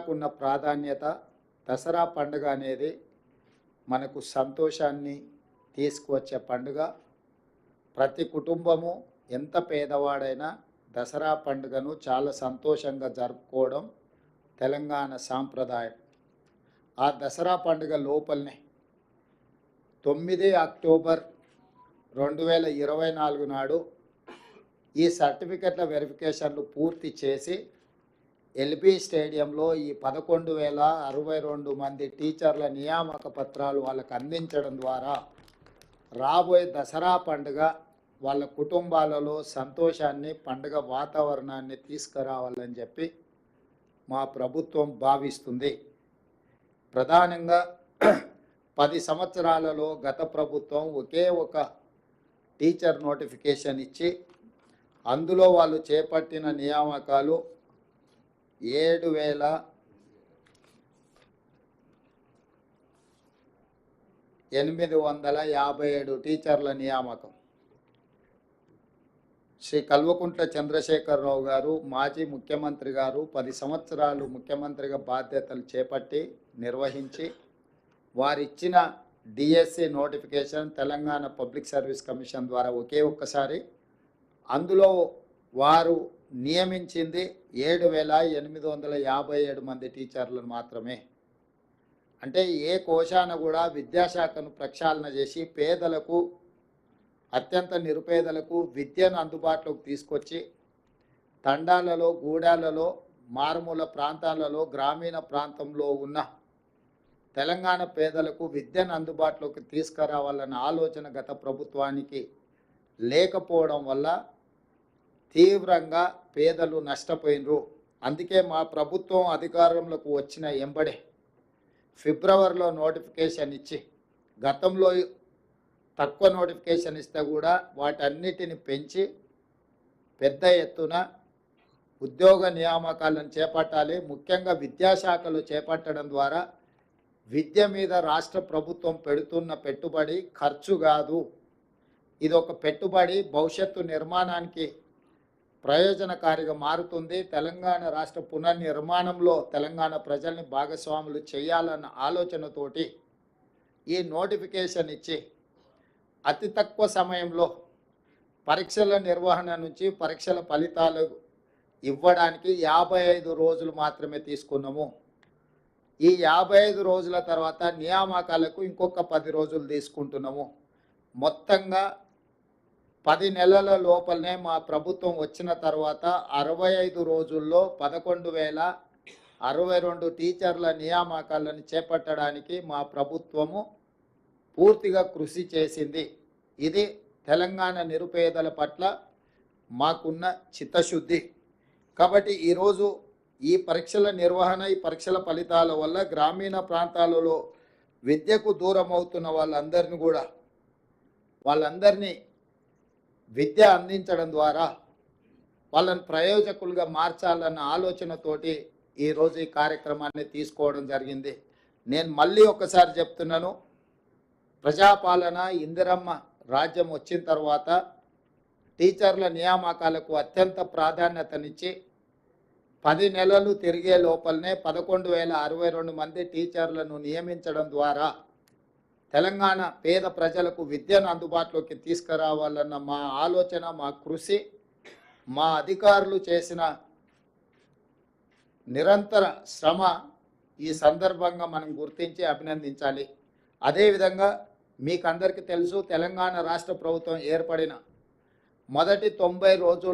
దసరాకున్న ప్రాధాన్యత, దసరా పండుగ అనేది మనకు సంతోషాన్ని తీసుకువచ్చే పండుగ. ప్రతి కుటుంబము ఎంత పేదవాడైనా దసరా పండుగను చాలా సంతోషంగా జరుపుకోవడం తెలంగాణ సాంప్రదాయం. ఆ దసరా పండుగ లోపలనే 9 అక్టోబర్ 2024 నాడు ఈ సర్టిఫికెట్ల వెరిఫికేషన్లు పూర్తి చేసి ఎల్బీ స్టేడియంలో ఈ 11,062 మంది టీచర్ల నియామక పత్రాలు వాళ్ళకు అందించడం ద్వారా రాబోయే దసరా పండుగ వాళ్ళ కుటుంబాలలో సంతోషాన్ని, పండుగ వాతావరణాన్ని తీసుకురావాలని చెప్పి మా ప్రభుత్వం భావిస్తుంది. ప్రధానంగా 10 సంవత్సరాలలో గత ప్రభుత్వం ఒకే ఒక టీచర్ నోటిఫికేషన్ ఇచ్చి అందులో వాళ్ళు చేపట్టిన నియామకాలు 7,857 టీచర్ల నియామకం. శ్రీ కల్వకుంట్ల చంద్రశేఖరరావు గారు మాజీ ముఖ్యమంత్రి గారు 10 సంవత్సరాలు ముఖ్యమంత్రిగా బాధ్యతలు చేపట్టి నిర్వహించి వారిచ్చిన DSC notification Telangana public service commission ద్వారా ఒకే ఒక్కసారి అందులో వారు నియమించింది 7,857 మంది టీచర్లను మాత్రమే. అంటే ఏ కోశాన కూడా విద్యాశాఖను ప్రక్షాళన చేసి పేదలకు, అత్యంత నిరుపేదలకు విద్యను అందుబాటులోకి తీసుకొచ్చి తండాలలో, గూడాలలో, మారుమూల ప్రాంతాలలో, గ్రామీణ ప్రాంతంలో ఉన్న తెలంగాణ పేదలకు విద్యను అందుబాటులోకి తీసుకురావాలన్న ఆలోచన గత ప్రభుత్వానికి లేకపోవడం వల్ల తీవ్రంగా పేదలు నష్టపోయినరు. అందుకే మా ప్రభుత్వం అధికారంలోకి వచ్చిన ఎంబడే ఫిబ్రవరిలో నోటిఫికేషన్ ఇచ్చి, గతంలో తక్కువ నోటిఫికేషన్ ఇస్తే కూడా వాటన్నిటిని పెంచి పెద్ద ఎత్తున ఉద్యోగ నియామకాలను చేపట్టాలి. ముఖ్యంగా విద్యాశాఖలు చేపట్టడం ద్వారా విద్య మీద రాష్ట్ర ప్రభుత్వం పెడుతున్న పెట్టుబడి ఖర్చు కాదు, ఇది ఒక పెట్టుబడి, భవిష్యత్తు నిర్మాణానికి ప్రయోజనకారిగా మారుతుంది. తెలంగాణ రాష్ట్ర పునర్నిర్మాణంలో తెలంగాణ ప్రజల్ని భాగస్వాములు చేయాలన్న ఆలోచనతోటి ఈ నోటిఫికేషన్ ఇచ్చి అతి తక్కువ సమయంలో పరీక్షల నిర్వహణ నుంచి పరీక్షల ఫలితాలు ఇవ్వడానికి 55 రోజులు మాత్రమే తీసుకున్నాము. ఈ 55 రోజుల తర్వాత నియామకాలకు ఇంకొక 10 రోజులు తీసుకుంటున్నాము. మొత్తంగా 10 నెలల లోపలనే మా ప్రభుత్వం వచ్చిన తర్వాత 65 రోజుల్లో 11,062 టీచర్ల నియామకాలను చేపట్టడానికి మా ప్రభుత్వము పూర్తిగా కృషి చేసింది. ఇది తెలంగాణ నిరుపేదల పట్ల మాకున్న చిత్తశుద్ధి. కాబట్టి ఈరోజు ఈ పరీక్షల నిర్వహణ, ఈ పరీక్షల ఫలితాల వల్ల గ్రామీణ ప్రాంతాలలో విద్యకు దూరం అవుతున్న వాళ్ళందరినీ విద్య అందించడం ద్వారా వాళ్ళని ప్రయోజకులుగా మార్చాలన్న ఆలోచనతోటి ఈరోజు ఈ కార్యక్రమాన్ని తీసుకోవడం జరిగింది. నేను మళ్ళీ ఒకసారి చెప్తున్నాను, ప్రజాపాలన, ఇందిరమ్మ రాజ్యం వచ్చిన తర్వాత టీచర్ల నియామకాలకు అత్యంత ప్రాధాన్యతనిచ్చి 10 నెలలు తిరిగే లోపలనే 11,062 మంది టీచర్లను నియమించడం ద్వారా తెలంగాణ పేద ప్రజలకు విద్యను అందుబాటులోకి తీసుకురావాలన్న మా ఆలోచన, మా కృషి, మా అధికారులు చేసిన నిరంతర శ్రమ ఈ సందర్భంగా మనం గుర్తించి అభినందించాలి. అదేవిధంగా మీకు అందరికీ తెలుసు, తెలంగాణ రాష్ట్ర ప్రభుత్వం ఏర్పడిన మొదటి 90 రోజులు